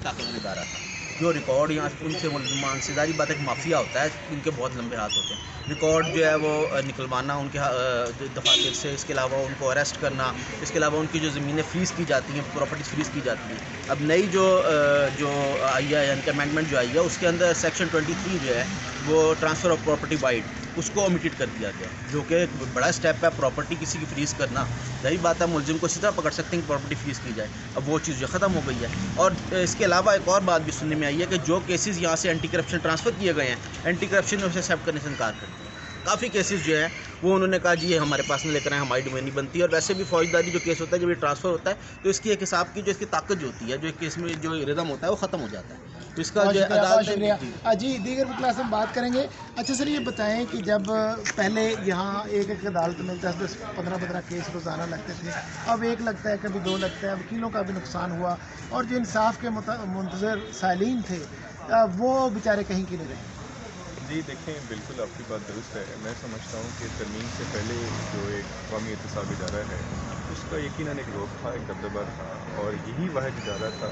طاقتور ادارہ تھا. جو ریکارڈ یہاں ان سے ملزمان سے ظاہری بات ہے کہ مافیا ہوتا ہے, ان کے بہت لمبے ہاتھ ہوتے ہیں. ریکارڈ جو ہے وہ نکلوانا ان کے دفاتر سے, اس کے علاوہ ان کو اریسٹ کرنا, اس کے علاوہ ان کی جو زمینیں فریز کی جاتی ہیں, پراپرٹیز فریز کی جاتی ہیں. اب نئی جو آئی ہے یعنی کہ امینڈمنٹ جو آئی ہے, اس کے اندر سیکشن 23 جو ہے وہ ٹرانسفر آف پراپرٹی وائڈ, اس کو اومیٹڈ کر دیا گیا, جو کہ ایک بڑا اسٹیپ ہے. پراپرٹی کسی کی فریز کرنا, ظاہری بات ہے ملزم کو اسی طرح پکڑ سکتے ہیں کہ پراپرٹی فریز کی جائے. اب وہ چیز جو ختم ہو گئی ہے. اور اس کے علاوہ ایک اور بات بھی سننے میں آئی ہے کہ جو کیسز یہاں سے اینٹی کرپشن ٹرانسفر کیے گئے ہیں, اینٹی کرپشن نے اسے ایکسیپٹ کرنے سے انکار کر دیا. کافی کیسز جو ہیں وہ انہوں نے کہا جی یہ ہمارے پاس نہ لے کر آئیں, ہماری ڈومین نہیں بنتی. اور ویسے بھی فوجداری جو کیس ہوتا ہے, جب یہ ٹرانسفر ہوتا ہے تو اس کی ایک حساب کی جو اس کی طاقت جو ہوتی ہے, جو کیس میں جو ردم ہوتا ہے وہ ختم ہو جاتا ہے. تو اس کا جو شکریہ. جی دیگر کلاس ہم بات کریں گے. اچھا سر یہ بتائیں کہ جب پہلے یہاں ایک عدالت میں 10 15 کیس روزانہ لگتے تھے, اب ایک لگتا ہے کبھی 2 لگتا ہے, وکیلوں کا بھی نقصان ہوا, اور جو انصاف کے منتظر سائلین تھے وہ بیچارے کہیں کی نہیں رہے. جی دیکھیں, بالکل آپ کی بات درست ہے. میں سمجھتا ہوں کہ ترمیم سے پہلے جو ایک قومی احتساب ادارہ ہے اس کا یقیناً ایک روپ تھا, ایک دبدبہ تھا, اور یہی واحد ادارہ تھا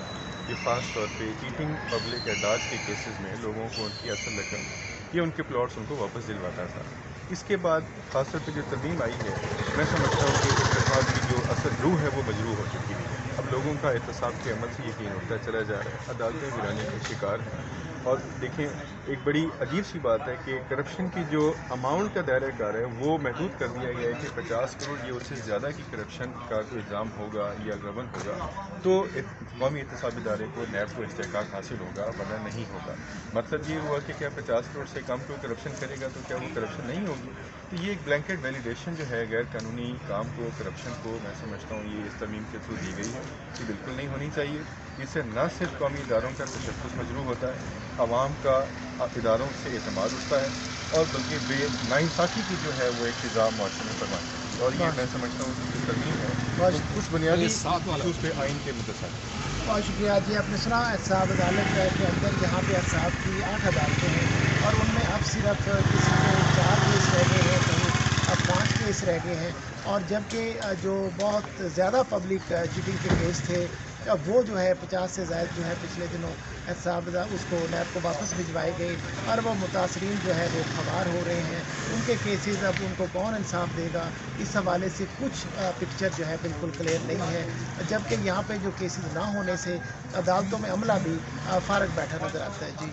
جو خاص طور پہ چیٹنگ پبلک اعداد کے کیسز میں لوگوں کو ان کی اصل رقم یا ان کے پلاٹس ان کو واپس دلواتا تھا. اس کے بعد خاص طور پہ جو ترمیم آئی ہے, میں سمجھتا ہوں کہ احتساب کی جو اصل روح ہے وہ مجروح ہو چکی ہے. اب لوگوں کا احتساب کے عمل سے یقین اٹھتا چلا جا رہا ہے, عدالتیں ویرانی کا شکار ہیں. اور دیکھیں, ایک بڑی عجیب سی بات ہے کہ کرپشن کی جو اماؤنٹ کا دائرہ کار ہے وہ محدود کر دیا گیا ہے کہ 50 کروڑ یا اس سے زیادہ کی کرپشن کا کوئی الزام ہوگا یا گبن ہوگا تو قومی احتساب ادارے کو نیب کو استحقاق حاصل ہوگا, ورنہ نہیں ہوگا. مطلب یہ ہوا کہ کیا 50 کروڑ سے کم کوئی کرپشن کرے گا تو کیا وہ کرپشن نہیں ہوگی؟ تو یہ ایک بلینکٹ ویلیڈیشن جو ہے غیر قانونی کام کو, کرپشن کو, میں سمجھتا ہوں یہ اس ترمیم کے تھرو دی گئی ہے. یہ بالکل نہیں ہونی چاہیے. اس سے نہ صرف قومی اداروں کا تشخص مجروح ہوتا ہے, عوام کا اداروں سے اعتماد اٹھتا ہے, اور بلکہ بے ناانصافی کی جو ہے وہ ایک فضا معاشرے میں فرماتی ہے. اور یہ میں سمجھتا ہوں کہ جو ترمیم ہے کچھ بنیادی اصول پہ آئین کے متصل. بہت شکریہ. جی آپ نے سنا احتساب عدالت کے اندر یہاں پہ احتساب کی 8 عدالتیں ہیں, اور ان میں اب صرف کسی کو 4 کیس رہ گئے ہیں, کہیں اب 5 کیس رہ گئے ہیں. اور جبکہ جو بہت زیادہ پبلک چیٹنگ کے کیس تھے وہ جو ہے 50 سے زائد جو ہے پچھلے دنوں احتساب اس کو نیب کو واپس بھجوائے گئے, اور وہ متاثرین جو ہے وہ خبر ہو رہے ہیں. ان کے کیسز اب ان کو کون انصاف دے گا, اس حوالے سے کچھ پکچر جو ہے بالکل کلیئر نہیں ہے. جبکہ یہاں پہ جو کیسز نہ ہونے سے عدالتوں میں عملہ بھی فارغ بیٹھا نظر آتا ہے. جی